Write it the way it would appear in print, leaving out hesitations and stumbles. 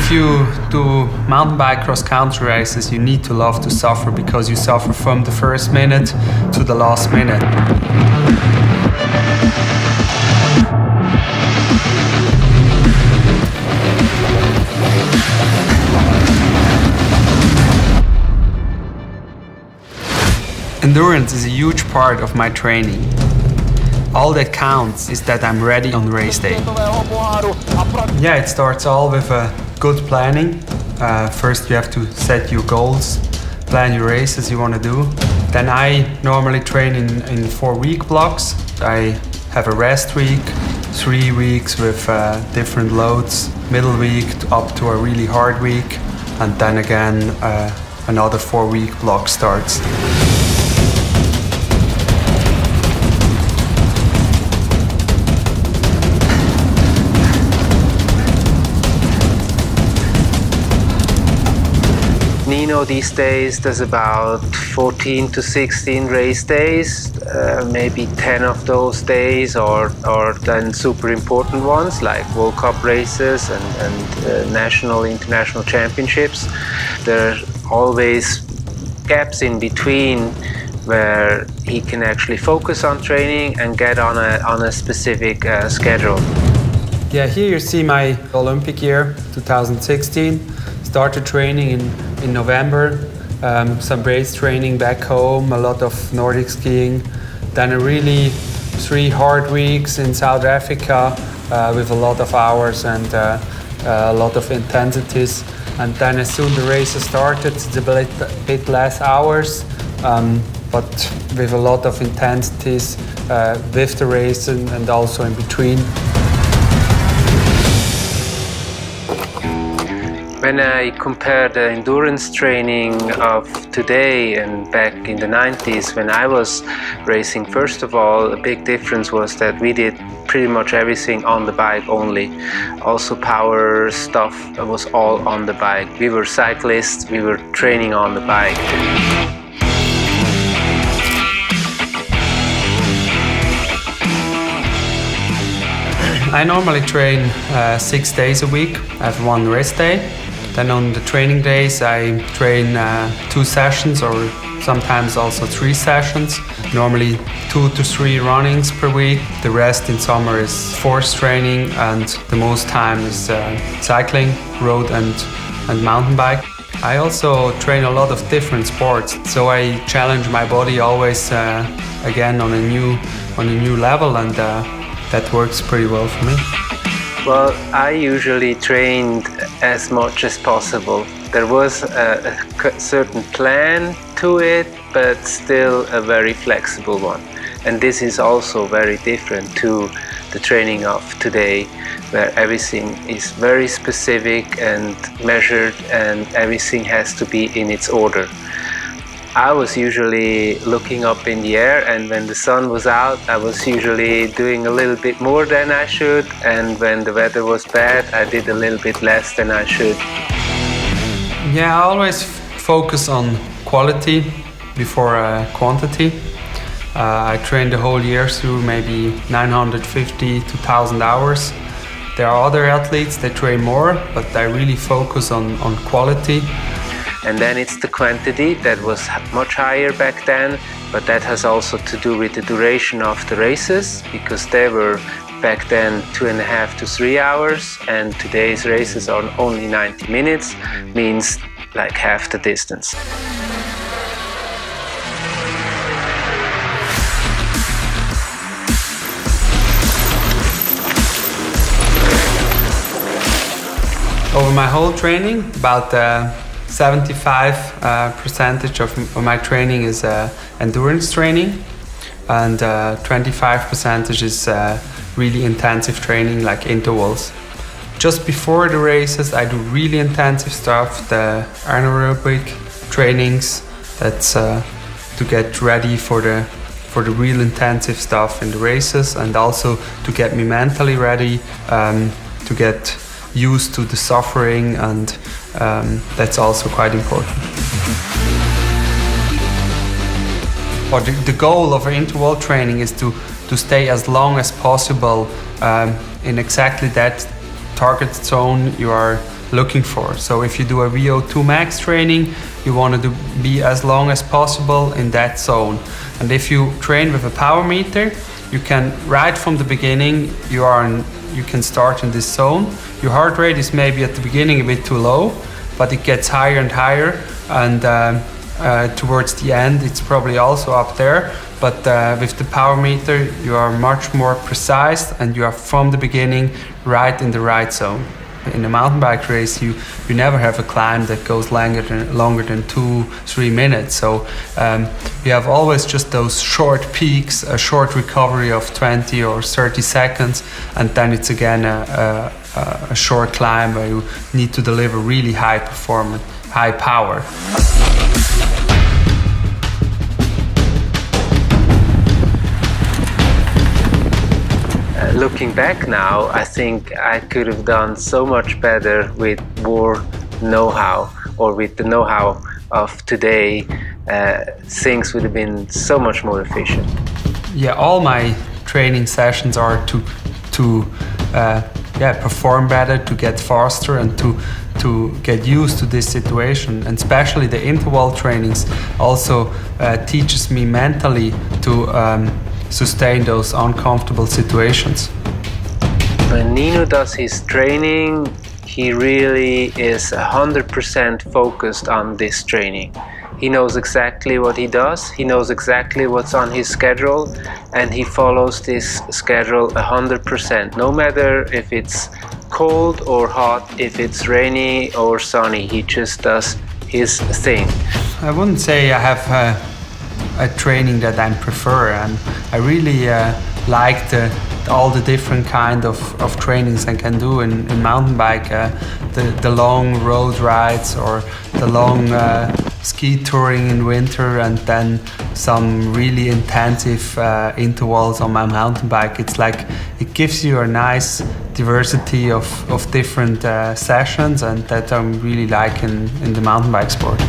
If you do mountain bike cross-country races, you need to love to suffer, because you suffer from the first minute to the last minute. Endurance is a huge part of my training. All that counts is that I'm ready on race day. Yeah, it starts all with good planning. First you have to set your goals, plan your races you want to do. Then I normally train in 4-week blocks. I have a rest week, 3 weeks with different loads, middle week up to a really hard week, and then again another 4-week block starts. Nino these days does about 14 to 16 race days, maybe 10 of those days or then super important ones like World Cup races and national, international championships. There are always gaps in between where he can actually focus on training and get on a specific schedule. Yeah, here you see my Olympic year, 2016. Started training in November, some race training back home, a lot of Nordic skiing, then a really 3 hard weeks in South Africa with a lot of hours and a lot of intensities. And then as soon the races started, it's a bit less hours, but with a lot of intensities with the race and also in between. When I compare the endurance training of today and back in the 90s when I was racing, first of all, a big difference was that we did pretty much everything on the bike only. Also power stuff was all on the bike. We were cyclists, we were training on the bike. I normally train 6 days a week. I have 1 rest day. Then on the training days I train 2 sessions or sometimes also 3 sessions. Normally 2 to 3 runnings per week. The rest in summer is force training and the most time is cycling, road and mountain bike. I also train a lot of different sports, so I challenge my body always again on a new level, and that works pretty well for me. Well, I usually trained as much as possible. There was a certain plan to it, but still a very flexible one. And this is also very different to the training of today, where everything is very specific and measured and everything has to be in its order. I was usually looking up in the air, and when the sun was out, I was usually doing a little bit more than I should, and when the weather was bad, I did a little bit less than I should. Yeah, I always focus on quality before quantity. I train the whole year through maybe 950 to 1,000 hours. There are other athletes that train more, but I really focus on quality. And then it's the quantity that was much higher back then, but that has also to do with the duration of the races, because they were back then 2.5 to 3 hours, and today's races are only 90 minutes, means like half the distance. Over my whole training, about 75% of my training is endurance training, and 25% is really intensive training like intervals. Just before the races I do really intensive stuff, the anaerobic trainings, that's to get ready for the real intensive stuff in the races, and also to get me mentally ready, to get used to the suffering, and that's also quite important. But the goal of interval training is to stay as long as possible in exactly that target zone you are looking for. So if you do a VO2 max training, you want to be as long as possible in that zone. And if you train with a power meter, you can, right from the beginning, you can start in this zone. Your heart rate is maybe at the beginning a bit too low, but it gets higher and higher, and towards the end it's probably also up there. But with the power meter, you are much more precise, and you are from the beginning right in the right zone. In a mountain bike race, you never have a climb that goes longer than 2-3 minutes. So you have always just those short peaks, a short recovery of 20 or 30 seconds, and then it's again a short climb where you need to deliver really high performance, high power. Looking back now, I think I could have done so much better with more know-how, or with the know-how of today. Things would have been so much more efficient. Yeah, all my training sessions are to perform better, to get faster, and to get used to this situation. And especially the interval trainings also teaches me mentally to sustain those uncomfortable situations. When Nino does his training, he really is 100% focused on this training. He knows exactly what he does, he knows exactly what's on his schedule, and he follows this schedule 100%. No matter if it's cold or hot, if it's rainy or sunny, he just does his thing. I wouldn't say I have a training that I prefer, and I really like all the different kind of trainings I can do in mountain bike, the long road rides, or the long ski touring in winter, and then some really intensive intervals on my mountain bike. It's like it gives you a nice diversity of different sessions, and that I'm really like in the mountain bike sport.